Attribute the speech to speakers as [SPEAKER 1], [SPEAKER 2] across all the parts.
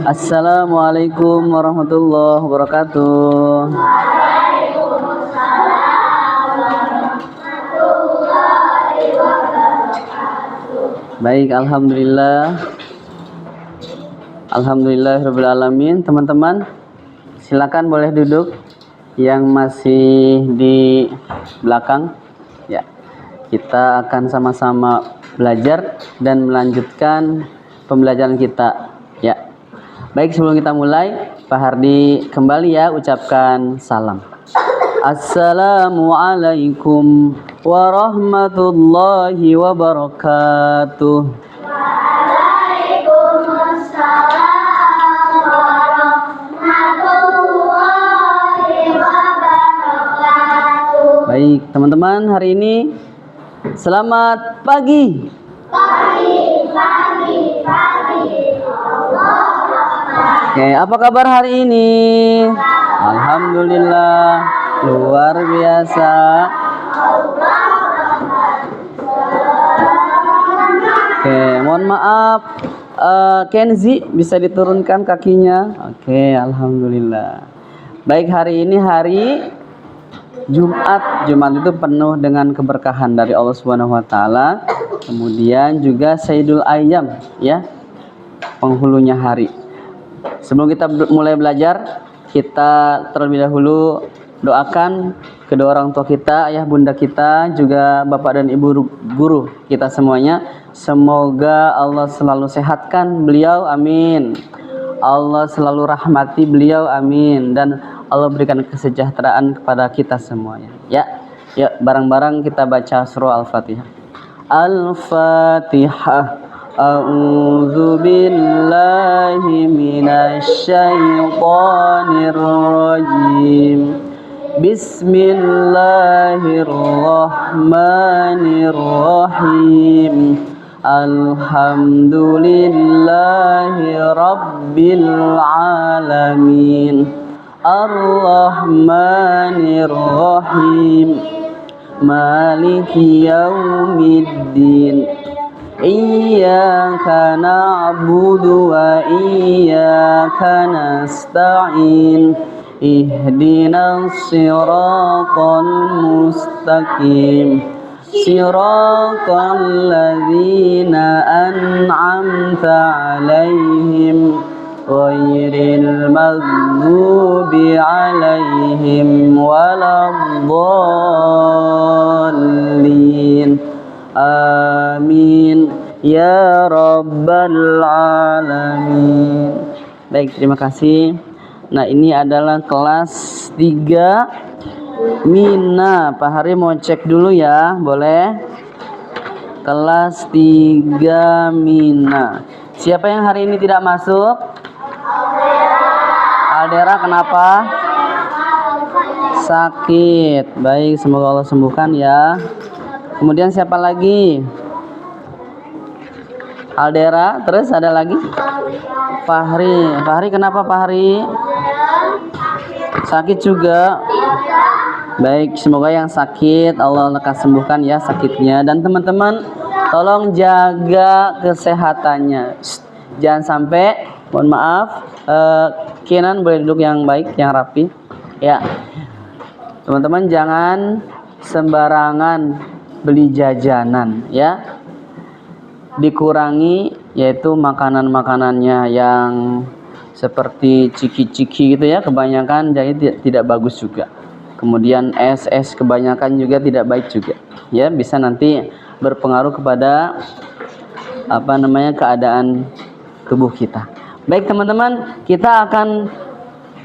[SPEAKER 1] Assalamualaikum warahmatullahi wabarakatuh. Baik, alhamdulillah. Alhamdulillahirabbil alamin. Teman-teman, silakan boleh duduk yang masih di belakang. Ya. Kita akan sama-sama belajar dan melanjutkan pembelajaran kita. Ya. Baik, sebelum kita mulai, Pak Hardi kembali ya ucapkan salam. Assalamualaikum warahmatullahi wabarakatuh.
[SPEAKER 2] Waalaikumsalam warahmatullahi wabarakatuh.
[SPEAKER 1] Baik, teman-teman, hari ini selamat pagi.
[SPEAKER 2] Pagi.
[SPEAKER 1] Oke, apa kabar hari ini? Alhamdulillah, luar biasa. Oke, mohon maaf, Kenzi bisa diturunkan kakinya. Oke, alhamdulillah. Baik, hari ini hari Jumat. Jumat itu penuh dengan keberkahan dari Allah Subhanahu wa taala. Kemudian juga Sayyidul Ayyam, ya. Penghulunya hari. Sebelum kita mulai belajar, kita terlebih dahulu doakan kedua orang tua kita, ayah bunda kita, juga bapak dan ibu guru kita semuanya. Semoga Allah selalu sehatkan beliau, amin. Allah selalu rahmati beliau, amin. Dan Allah berikan kesejahteraan kepada kita semuanya. Ya, bareng-bareng kita baca surah Al-Fatihah. Al-Fatihah. A'udzu billahi minasy syaithanir rajim. Bismillahirrahmanirrahim. Alhamdulillahi rabbil alamin. Ar-Rahmanir Rahim. Maliki yaumiddin. Iyyaka na'budu wa iyyaka nasta'in. Ihdinas siratal mustaqim. Siratal ladzina an'amta 'alaihim ghairil maghdubi 'alaihim waladdallin. Amin ya rabbal alamin. Baik, terima kasih. Nah, ini adalah kelas 3 Mina. Pak Hari mau cek dulu ya, boleh? Kelas 3 Mina. Siapa yang hari ini tidak masuk? Aldera, kenapa? Sakit. Baik, semoga Allah sembuhkan ya. Kemudian siapa lagi? Aldera, terus ada lagi? Fahri. Fahri kenapa Fahri? Sakit juga. Baik, semoga yang sakit Allah lekas sembuhkan ya sakitnya. Dan teman-teman, tolong jaga kesehatannya. Jangan sampai, mohon maaf, Kenan boleh duduk yang baik, yang rapi. Ya, teman-teman jangan sembarangan beli jajanan ya, dikurangi yaitu makanan-makanannya yang seperti ciki-ciki gitu ya, kebanyakan jadi tidak bagus juga. Kemudian es kebanyakan juga tidak baik juga ya, bisa nanti berpengaruh kepada keadaan tubuh kita. Baik teman-teman, kita akan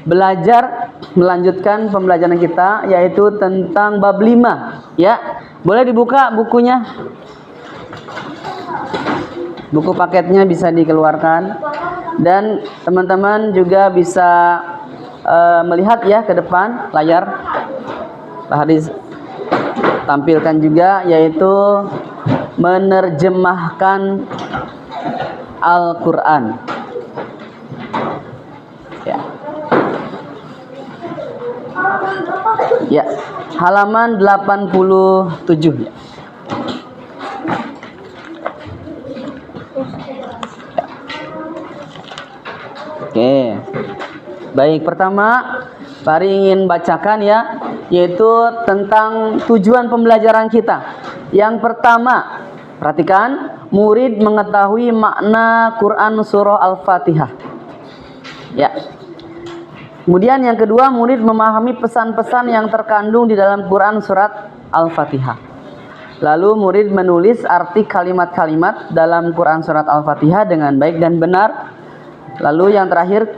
[SPEAKER 1] belajar melanjutkan pembelajaran kita yaitu tentang bab 5 ya. Boleh dibuka bukunya, buku paketnya bisa dikeluarkan, dan teman-teman juga bisa melihat ya ke depan layar. Pak Hadis tampilkan juga yaitu menerjemahkan Al-Quran ya. Ya, halaman 87 ya. Oke. Baik, pertama Pak Hari ingin bacakan ya, yaitu tentang tujuan pembelajaran kita. Yang pertama, perhatikan, murid mengetahui makna Quran surah Al-Fatihah. Ya. Kemudian yang kedua, murid memahami pesan-pesan yang terkandung di dalam Quran surat Al-Fatihah. Lalu murid menulis arti kalimat-kalimat dalam Quran surat Al-Fatihah dengan baik dan benar. Lalu yang terakhir,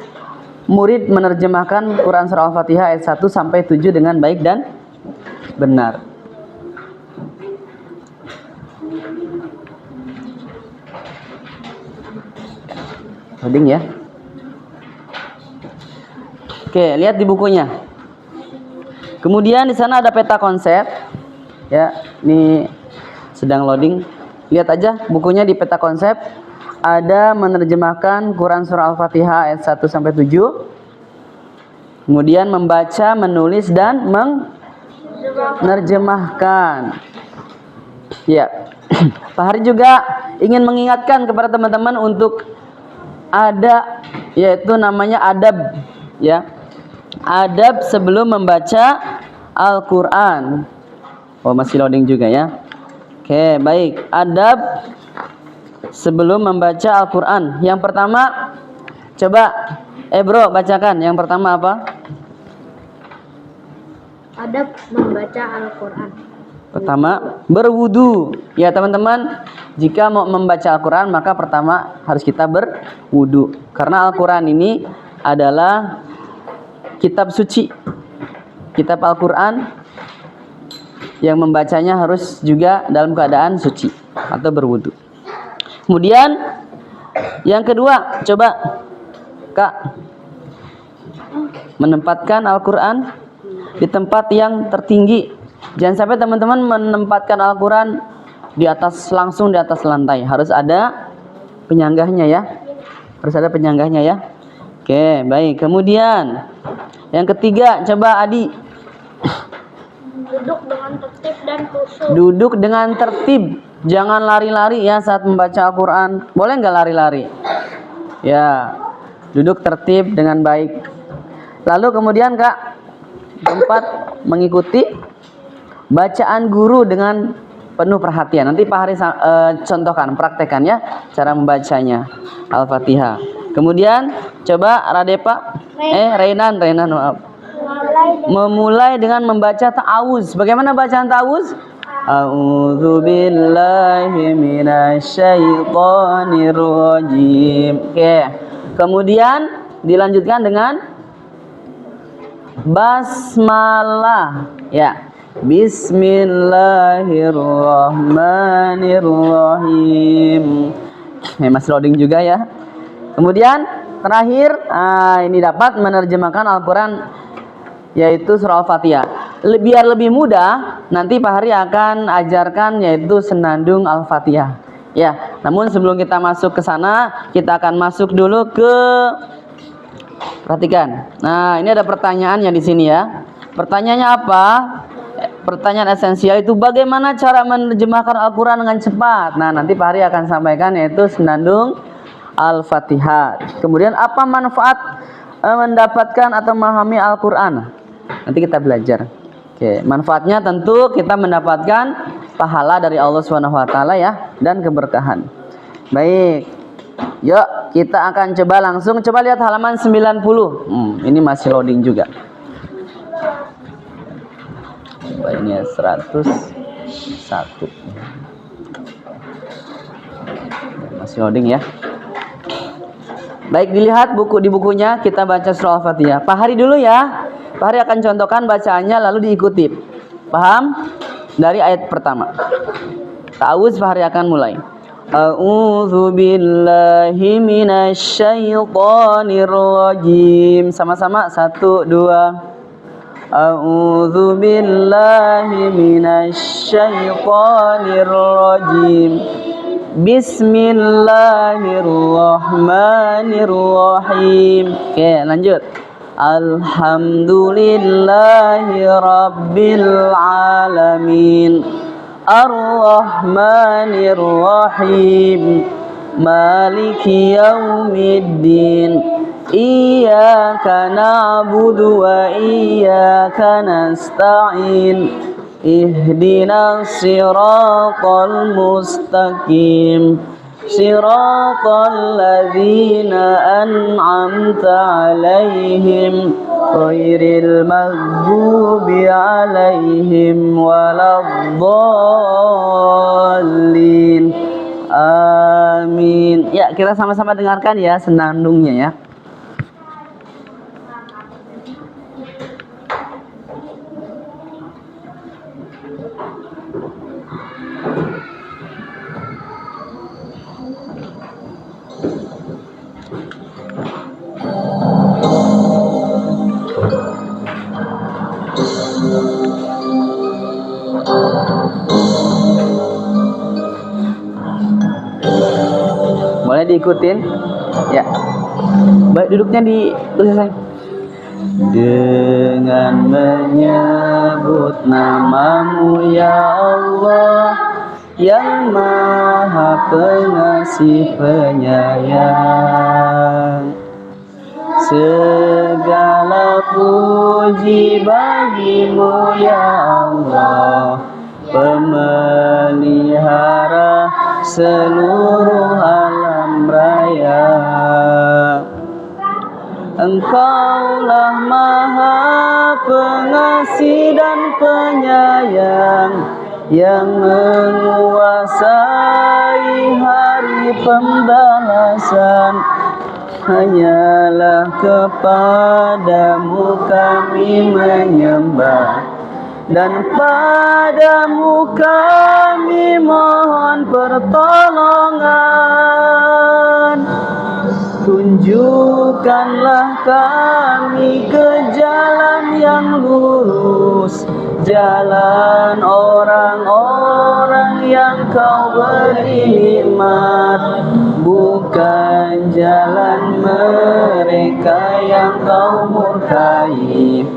[SPEAKER 1] murid menerjemahkan Quran surah Al-Fatihah ayat 1 sampai 7 dengan baik dan benar. Loading ya. Oke, lihat di bukunya. Kemudian di sana ada peta konsep. Ya, ini sedang loading. Lihat aja bukunya di peta konsep. Ada menerjemahkan Quran surah Al-Fatihah ayat 1 sampai 7. Kemudian membaca, menulis dan menerjemahkan. Ya. Pak Hari juga ingin mengingatkan kepada teman-teman untuk ada, yaitu namanya adab, ya. Adab sebelum membaca Al-Qur'an. Oh, masih loading juga ya. Oke, baik. Adab sebelum membaca Al-Quran. Yang pertama, coba bro bacakan. Yang pertama apa?
[SPEAKER 2] Adab membaca Al-Quran.
[SPEAKER 1] Pertama, berwudu. Ya teman-teman, jika mau membaca Al-Quran maka pertama harus kita berwudu. Karena Al-Quran ini adalah kitab suci. Kitab Al-Quran yang membacanya harus juga dalam keadaan suci atau berwudu. Kemudian yang kedua, coba Kak menempatkan Al-Quran di tempat yang tertinggi. Jangan sampai teman-teman menempatkan Al-Quran di atas, langsung di atas lantai. Harus ada penyanggahnya ya. Harus ada penyanggahnya ya. Oke, baik. Kemudian yang ketiga, coba Adi.
[SPEAKER 2] Duduk dengan tertib dan khusyuk.
[SPEAKER 1] Duduk dengan tertib. Jangan lari-lari ya saat membaca Al-Quran. Boleh nggak lari-lari? Ya, duduk tertib dengan baik. Lalu kemudian Kak, tempat mengikuti bacaan guru dengan penuh perhatian. Nanti Pak Hari contohkan, praktekkan ya cara membacanya Al-Fatihah. Kemudian coba Radepa, Rainan maaf. Memulai dengan membaca ta'awuz. Bagaimana bacaan ta'awuz? A'udzu billahi minasyaitonir rajim. Oke. Kemudian dilanjutkan dengan basmalah. Ya. Bismillahirrahmanirrahim. Masih loading juga ya. Kemudian terakhir, ini dapat menerjemahkan Al-Quran, yaitu surah Al-Fatihah. Biar lebih mudah, nanti Pak Hari akan ajarkan yaitu senandung Al-Fatihah. Ya, namun sebelum kita masuk ke sana, kita akan masuk dulu ke, perhatikan. Nah, ini ada pertanyaannya di sini ya. Pertanyaannya apa? Pertanyaan esensial itu bagaimana cara menerjemahkan Al-Quran dengan cepat. Nah, nanti Pak Hari akan sampaikan yaitu senandung Al-Fatihah. Kemudian apa manfaat mendapatkan atau memahami Al-Quran? Nanti kita belajar. Oke, manfaatnya tentu kita mendapatkan pahala dari Allah SWT ya, dan keberkahan. Baik. Yuk, kita akan coba langsung lihat halaman 90. Ini masih loading juga. Coba ini 101. Masih loading ya. Baik, dilihat di bukunya kita baca surah Al-Fatihah. Pak Hari dulu ya. Pak Hari akan contohkan bacaannya lalu diikuti. Paham? Dari ayat pertama. Ta'awuz Pak Hari akan mulai. A'udzu billahi minasyaitonir rajim. Sama-sama 1 2. A'udzu billahi minasyaitonir rajim. Bismillahirrahmanirrahim. Oke, lanjut. Alhamdulillahi rabbil alamin. Ar-Rahmanir Rahim. Maliki yaumiddin. Iyyaka na'budu wa iyyaka nasta'in. Ihdinas siratal mustaqim. Siratal ladzina an'amta 'alaihim ghairil maghdubi 'alaihim waladdallin. Amin. Ya, kita sama-sama dengarkan ya senandungnya ya. Boleh diikutin? Ya. Baik, duduknya di saya. Dengan menyebut namamu ya Allah, yang maha pengasih penyayang. Segala puji bagimu ya Allah, pemelihara seluruh alam raya. Engkaulah maha pengasih dan penyayang, yang menguasai hari pembalasan. Hanyalah kepadamu kami menyembah, dan padamu kami mohon pertolongan. Tunjukkanlah kami ke jalan yang lurus, jalan orang-orang yang kau beri nikmat, bukan jalan mereka yang kau murkai,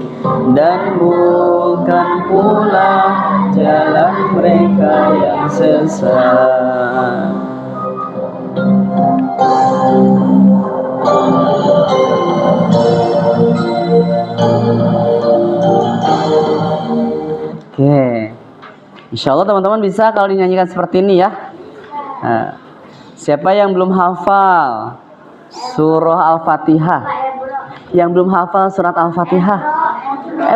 [SPEAKER 1] dan bukan pula jalan mereka yang sesat. Oke, insya Allah teman-teman bisa kalau dinyanyikan seperti ini ya. Nah, siapa yang belum hafal surah Al-Fatihah? Yang belum hafal surat Al-Fatihah?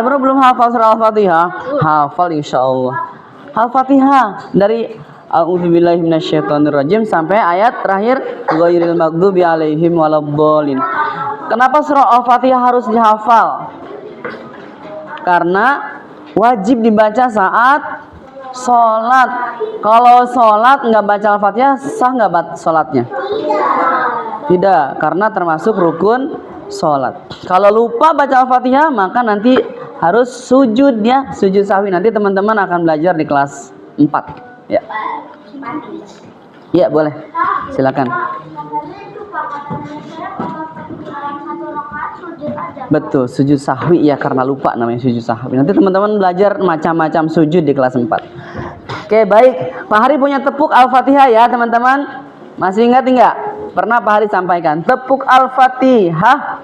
[SPEAKER 1] Bro, belum hafal surah Al-Fatihah? Hafal insya Allah. Al-Fatihah dari A'udzubillahi minasyaitonirrajim sampai ayat terakhir ghairil maghdubi 'alaihim waladdallin. Kenapa surah Al-Fatihah harus dihafal? Karena wajib dibaca saat sholat. Kalau sholat nggak baca Al-Fatihah, sah nggak sholatnya? Tidak, karena termasuk rukun sholat. Kalau lupa baca Al-Fatihah, maka nanti harus sujud ya, sujud sahwi. Nanti teman-teman akan belajar di kelas 4 ya. Iya boleh, silakan. Betul, sujud sahwi ya, karena lupa namanya sujud sahwi. Nanti teman-teman belajar macam-macam sujud di kelas 4. Oke, baik. Pak Hari punya tepuk Al-Fatihah ya, teman-teman. Masih ingat enggak? Pernah Pak Hari sampaikan tepuk Al-Fatihah.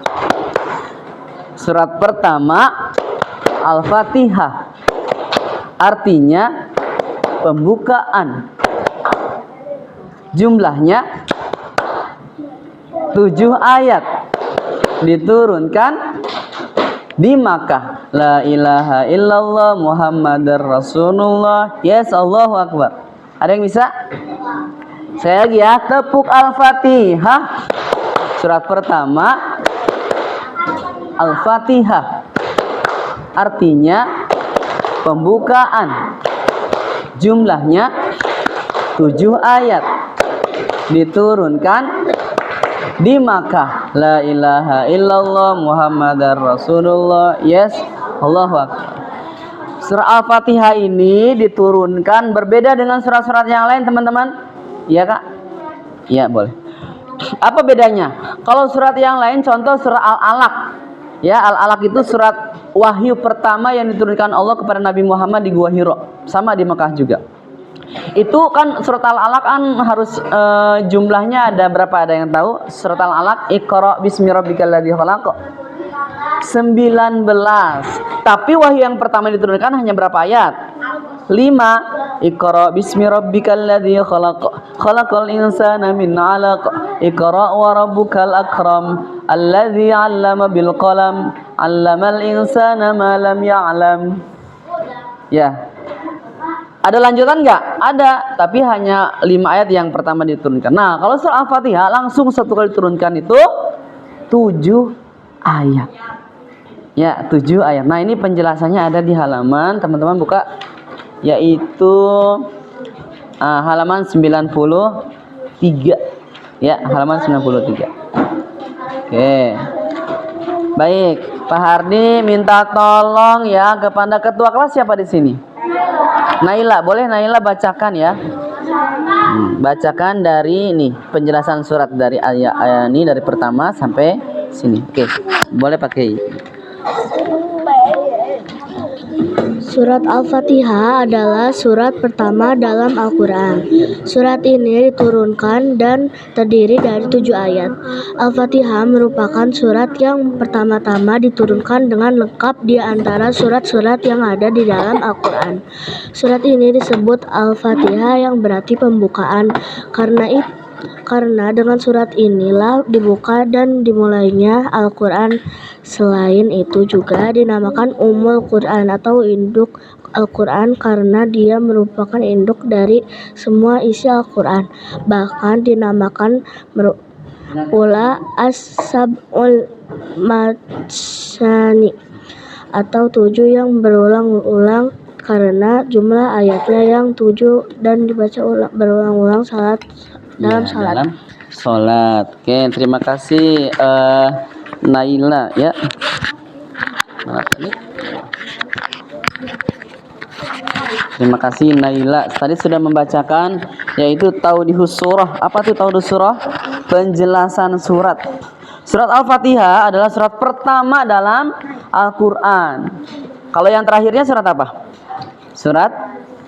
[SPEAKER 1] Surat pertama Al-Fatihah. Artinya pembukaan. Jumlahnya 7 ayat. Diturunkan di Makkah. La ilaha illallah Muhammadar Rasulullah. Yes, Allahu Akbar. Ada yang bisa? Saya lagi ya. Tepuk Al-Fatihah. Surat pertama Al-Fatihah. Artinya pembukaan. Jumlahnya 7 ayat. Diturunkan di Makkah. La ilaha illallah Muhammadar Rasulullah. Yes, Allahu Akbar. Surah Al-Fatihah ini diturunkan berbeda dengan surat-surat yang lain, teman-teman. Iya, Kak? Iya, boleh. Apa bedanya? Kalau surat yang lain, contoh surah Al-Alaq. Ya, Al-Alaq itu surat wahyu pertama yang diturunkan Allah kepada Nabi Muhammad di Gua Hira. Sama di Mekah juga. Itu kan surat Al-Alaq kan harus jumlahnya ada berapa? Ada yang tahu? Surat Al-Alaq, Iqra bismi rabbikal ladzi khalaq. 19. Tapi wahyu yang pertama diturunkan hanya berapa ayat? 5. Iqra bismi rabbikal ladzi khalaq. Khalaqal insana min 'alaq. Iqra wa rabbukal akram. Alladzi 'allama bil qalam. 'Allamal insana ma lam ya'lam. Ya. Ada lanjutan nggak? Ada, tapi hanya 5 ayat yang pertama diturunkan. Nah, kalau surah Al-Fatihah langsung satu kali diturunkan itu 7 ayat. Ya, 7 ayat. Nah, ini penjelasannya ada di halaman, teman-teman buka, yaitu halaman 93. Ya, halaman 93. Oke. Baik, Pak Hardi minta tolong ya kepada ketua kelas siapa di sini? Naila, boleh Naila bacakan ya. Bacakan dari ini penjelasan surat dari ayat ini dari pertama sampai sini. Oke, boleh pakai.
[SPEAKER 2] Surat Al-Fatihah adalah surat pertama dalam Al-Quran. Surat ini diturunkan dan terdiri dari 7 ayat. Al-Fatihah merupakan surat yang pertama-tama diturunkan dengan lengkap di antara surat-surat yang ada di dalam Al-Quran. Surat ini disebut Al-Fatihah yang berarti pembukaan karena dengan surat inilah dibuka dan dimulainya Al-Quran. Selain itu juga dinamakan Ummul Quran atau induk Al-Quran karena dia merupakan induk dari semua isi Al-Quran. Bahkan dinamakan pula As-Sab'ul Matsani atau 7 yang berulang-ulang karena jumlah ayatnya yang 7 dan dibaca berulang-ulang dalam
[SPEAKER 1] salat. Oke, terima kasih Naila ya. Terima kasih Naila. Tadi sudah membacakan yaitu Taudihus Surah. Apa itu Taudihus Surah? Penjelasan surat. Surat Al-Fatihah adalah surat pertama dalam Al-Qur'an. Kalau yang terakhirnya surat apa? Surat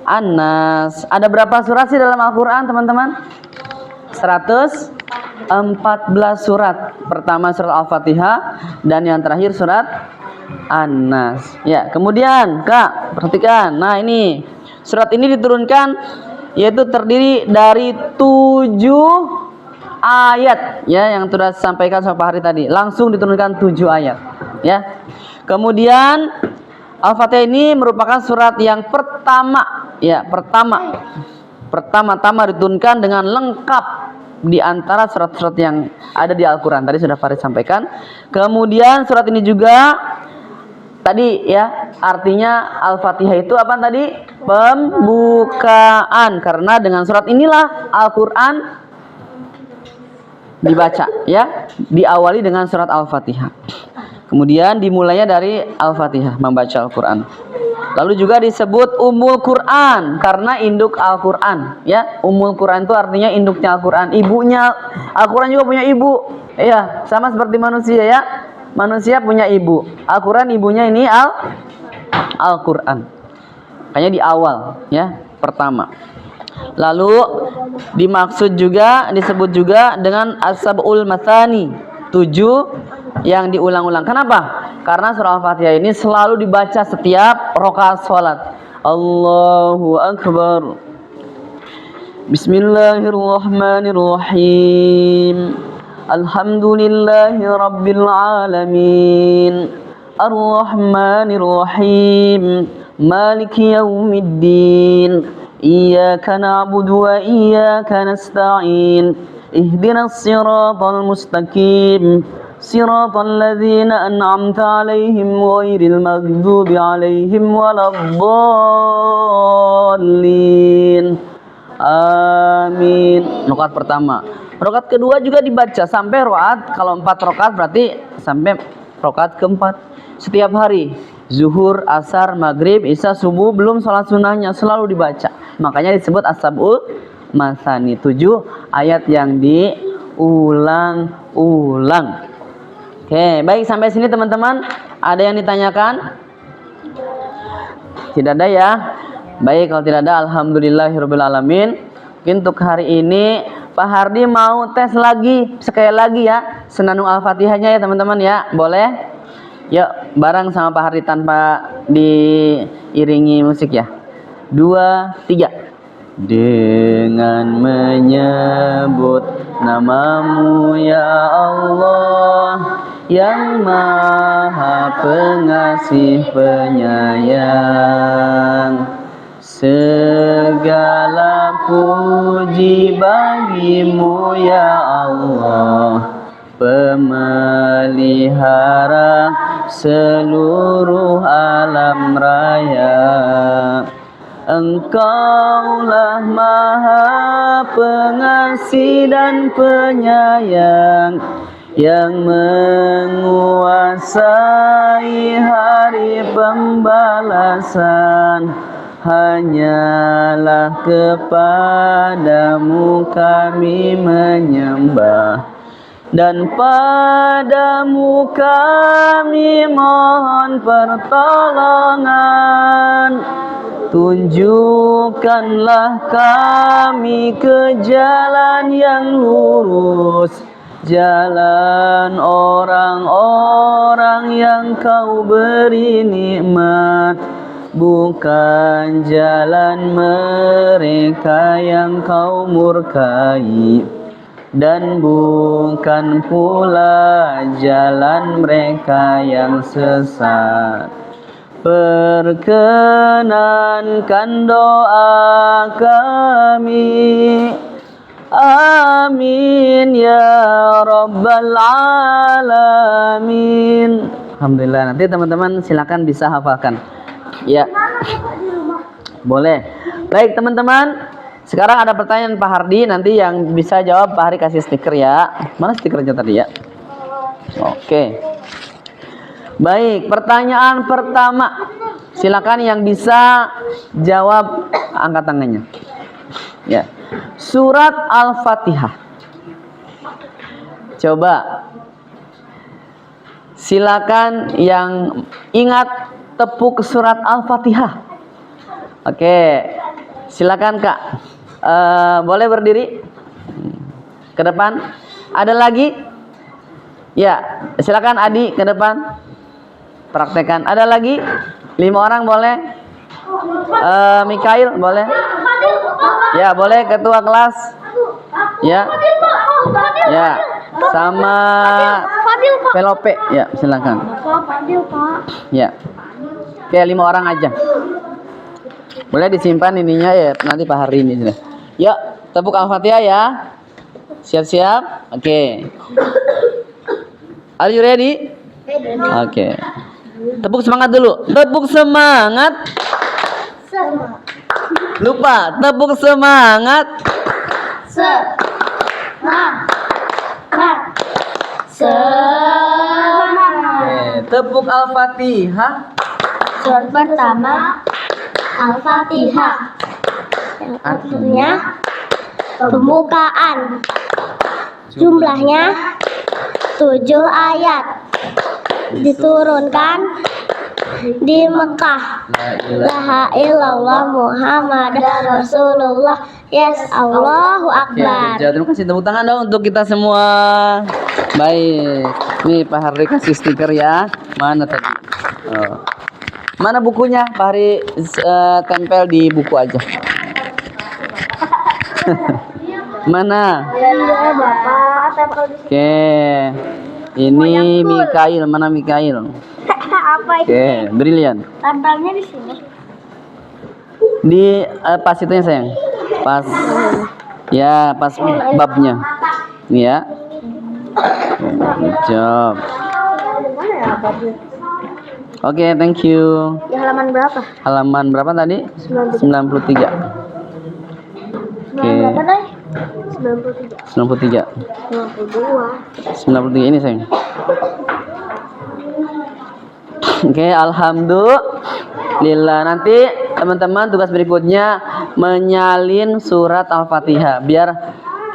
[SPEAKER 1] An-Nas. Ada berapa surat sih dalam Al-Qur'an, teman-teman? 114 surat. Pertama surat Al-Fatihah dan yang terakhir surat An-Nas. Ya, kemudian Kak, perhatikan. Nah, ini surat ini diturunkan yaitu terdiri dari 7 ayat ya yang sudah disampaikan sama Pak Hari tadi. Langsung diturunkan 7 ayat ya. Kemudian Al-Fatihah ini merupakan surat yang pertama ya, pertama-tama diturunkan dengan lengkap di antara surat-surat yang ada di Al-Quran. Tadi sudah Farid sampaikan. Kemudian surat ini juga tadi ya, artinya Al-Fatihah itu apa tadi? Pembukaan. Karena dengan surat inilah Al-Quran dibaca ya, diawali dengan surat Al-Fatihah. Kemudian dimulainya dari Al-Fatihah, membaca Al-Quran. Lalu juga disebut Ummul Quran karena induk Al-Quran ya. Ummul Quran itu artinya induknya Al-Quran, ibunya. Al-Quran juga punya ibu ya, sama seperti manusia ya. Manusia punya ibu. Al-Quran ibunya ini Al-Quran. Makanya di awal ya, pertama. Lalu dimaksud juga, disebut juga dengan As-Sab'ul Matsani, 7 yang diulang-ulang. Kenapa? Karena surah Al-Fatihah ini selalu dibaca setiap rakaat salat. Allahu Akbar. Bismillahirrahmanirrahim. Alhamdulillahi Rabbil Alamin. Ar-Rahmanirrahim. Maliki Yawmiddin. Iyyaka na'budu wa iyyaka nasta'in. Ihdinas siratal mustaqim. Siratal ladzina an'amta 'alaihim ghairil maghdubi 'alaihim waladdallin. Amin. Rakaat pertama. Rakaat kedua juga dibaca sampai rakaat, kalau 4 rakaat berarti sampai rakaat keempat. Setiap hari, zuhur, asar, maghrib, isya, subuh, belum sholat sunnahnya selalu dibaca. Makanya disebut As-Sab'ul Matsani, 7 ayat yang diulang-ulang. Oke, baik sampai sini teman-teman. Ada yang ditanyakan? Tidak ada ya. Baik, kalau tidak ada alhamdulillahirabbil alamin. Mungkin untuk hari ini Pak Hardi mau tes lagi sekali lagi ya Senandung Al-Fatihahnya ya teman-teman ya. Boleh? Yuk bareng sama Pak Hardi tanpa diiringi musik ya. 2, 3. Dengan menyebut namamu ya Allah, yang maha pengasih penyayang, segala puji bagimu ya Allah, pemelihara seluruh alam raya. Engkaulah maha pengasih dan penyayang, yang menguasai hari pembalasan. Hanyalah kepadamu kami menyembah, dan padamu kami mohon pertolongan. Tunjukkanlah kami ke jalan yang lurus, jalan orang-orang yang kau beri nikmat, bukan jalan mereka yang kau murkai, dan bukan pula jalan mereka yang sesat. Perkenankan doa kami, amin ya rabbal alamin. Alhamdulillah. Nanti teman-teman silakan bisa hafalkan ya. Boleh. Baik teman-teman, sekarang ada pertanyaan Pak Hardi. Nanti yang bisa jawab Pak Hardi kasih stiker ya. Mana stikernya tadi ya? Oke. Baik, pertanyaan pertama. Silakan yang bisa jawab angkat tangannya. Ya. Surat Al-Fatihah. Coba. Silakan yang ingat tepuk surat Al-Fatihah. Oke. Silakan Kak. Boleh berdiri ke depan. Ada lagi? Ya, silakan Adi ke depan. Praktekan. Ada lagi? 5 orang boleh? Mikail boleh? Ya, boleh ketua kelas. Ya. Ya. Sama Velope. Ya, silakan. Ya. Oke, 5 orang aja. Boleh disimpan ininya ya, nanti Pak Hari ini sudah. Ya, tepuk Al-Fatihah ya. Siap-siap? Oke. Are you ready? Oke. Tepuk semangat dulu. Tepuk semangat. Lupa, tepuk semangat. Oke, tepuk Al-Fatihah.
[SPEAKER 2] Surat pertama Al-Fatihah, artinya pembukaan. Jumlahnya 7 ayat. Diturunkan di Mekah. La ilaha illallah Muhammad Rasulullah. Yes, Allahu Akbar.
[SPEAKER 1] Oke, terima kasih, tepuk tangan dong untuk kita semua. Baik. Nih Pak Hari kasih stiker ya. Mana tadi? Oh. Mana bukunya? Pak Hari tempel di buku aja. Mana? Oke. Ini Mikail, mana Mikail?
[SPEAKER 2] Apa itu?
[SPEAKER 1] Oke, brilian.
[SPEAKER 2] Tempelnya di sini.
[SPEAKER 1] Di pas itunya sayang. Pas. Ya, pas babnya. Nih ya. Good job. Oke, thank you.
[SPEAKER 2] Di halaman berapa?
[SPEAKER 1] Halaman berapa tadi? 93. Oke.
[SPEAKER 2] Berapa deh? 93.
[SPEAKER 1] 93. 93 ini sayang. Oke, alhamdulillah. Nanti teman-teman tugas berikutnya menyalin surat Al-Fatihah biar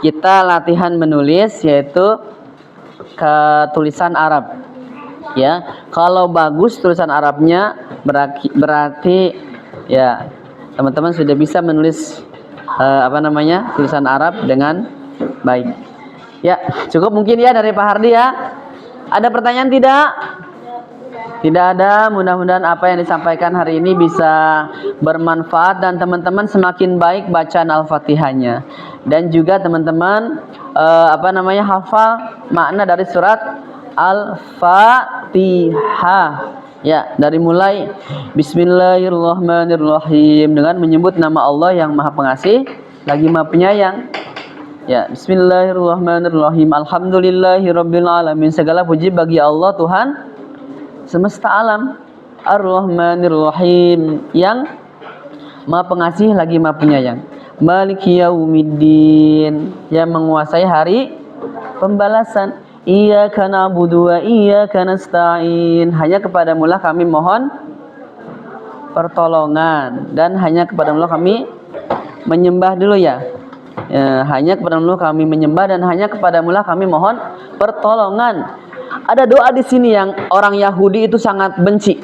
[SPEAKER 1] kita latihan menulis, yaitu ke tulisan Arab. Ya, kalau bagus tulisan Arabnya berarti ya teman-teman sudah bisa menulis tulisan Arab dengan baik. Ya, cukup mungkin ya dari Pak Hardi ya. Ada pertanyaan tidak? Tidak ada. Mudah-mudahan apa yang disampaikan hari ini bisa bermanfaat dan teman-teman semakin baik bacaan Al-Fatihahnya. Dan juga teman-teman hafal makna dari surat Al-Fatihah. Ya, dari mulai Bismillahirrahmanirrahim dengan menyebut nama Allah yang Maha Pengasih lagi Maha Penyayang. Ya, Bismillahirrahmanirrahim. Alhamdulillahirabbil alamin. Segala puji bagi Allah Tuhan semesta alam. Ar-Rahmanir-Rahim, yang Maha Pengasih lagi Maha Penyayang. Maliki yaumiddin, yang menguasai hari pembalasan. Iyyaka na'budu wa iyyaka nasta'in. Hanya kepadamu-lah kami mohon pertolongan, dan hanya kepadamu-lah kami menyembah dulu ya. Hanya kepadamu kami menyembah, dan hanya kepadamu-lah kami mohon pertolongan. Ada doa di sini yang orang Yahudi itu sangat benci,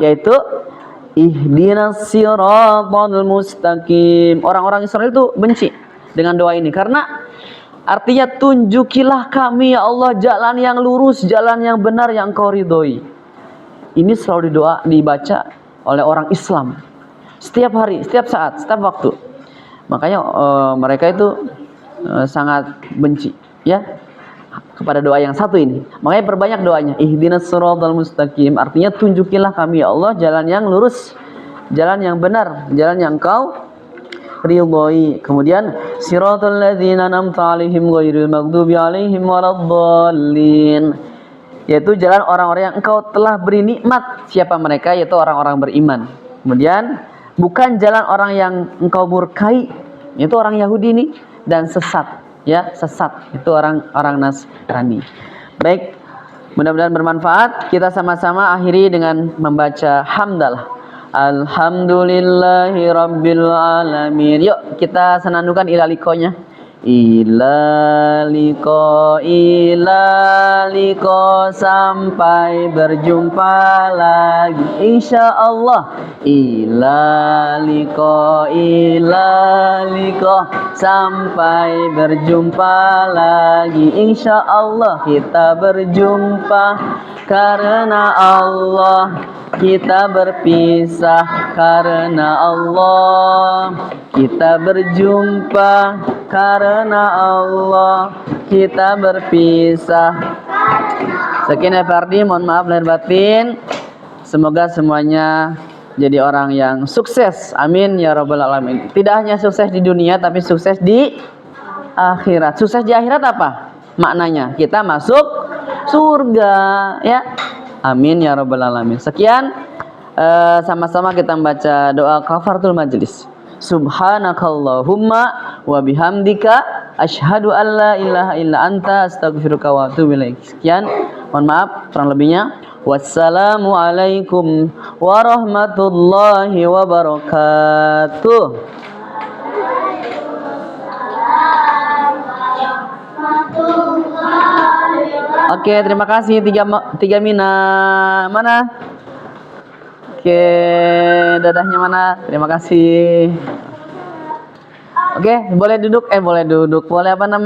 [SPEAKER 1] yaitu ihdinas siratal mustaqim. Orang-orang Israel itu benci dengan doa ini karena artinya tunjukilah kami ya Allah jalan yang lurus, jalan yang benar yang Kau ridhoi. Ini selalu dibaca oleh orang Islam setiap hari, setiap saat, setiap waktu. Makanya mereka itu sangat benci ya kepada doa yang satu ini. Makanya perbanyak doanya. Ihdinas siratal mustaqim, artinya tunjukilah kami ya Allah jalan yang lurus, jalan yang benar, jalan yang Kau ridhoi. Kemudian siratal ladzina an'amta 'alaihim ghairil maghdubi 'alaihim waladdallin, yaitu jalan orang-orang yang Engkau telah beri nikmat. Siapa mereka? Yaitu orang-orang beriman. Kemudian bukan jalan orang yang Engkau murkai, itu orang Yahudi ini, dan sesat ya, sesat itu orang Nasrani. Baik, mudah-mudahan bermanfaat. Kita sama-sama akhiri dengan membaca hamdalah. Alhamdulillahi rabbil alamin. Yuk kita senandungkan ilaliko-nya. Ilaliko sampai berjumpa lagi insyaallah. Ilaliko sampai berjumpa lagi insyaallah. Kita berjumpa karena Allah, kita berpisah karena Allah. Kita berjumpa karena Allah, kita berpisah. Sekian ya Fardi, mohon maaf lahir batin. Semoga semuanya jadi orang yang sukses. Amin ya rabbal alamin. Tidak hanya sukses di dunia, tapi sukses di akhirat. Sukses di akhirat apa? Maknanya kita masuk surga ya. Amin ya rabbal alamin. Sekian, sama-sama kita membaca doa kafaratul majlis. Subhanakallahumma wa bihamdika asyhadu an la ilaha illa anta astaghfiruka wa atubu ilaik. Sekian, mohon maaf kurang lebihnya. Wassalamualaikum warahmatullahi wabarakatuh. Oke, terima kasih. Tiga Mina mana? Oke, dadahnya mana? Terima kasih. Oke, boleh duduk. Boleh apa namanya?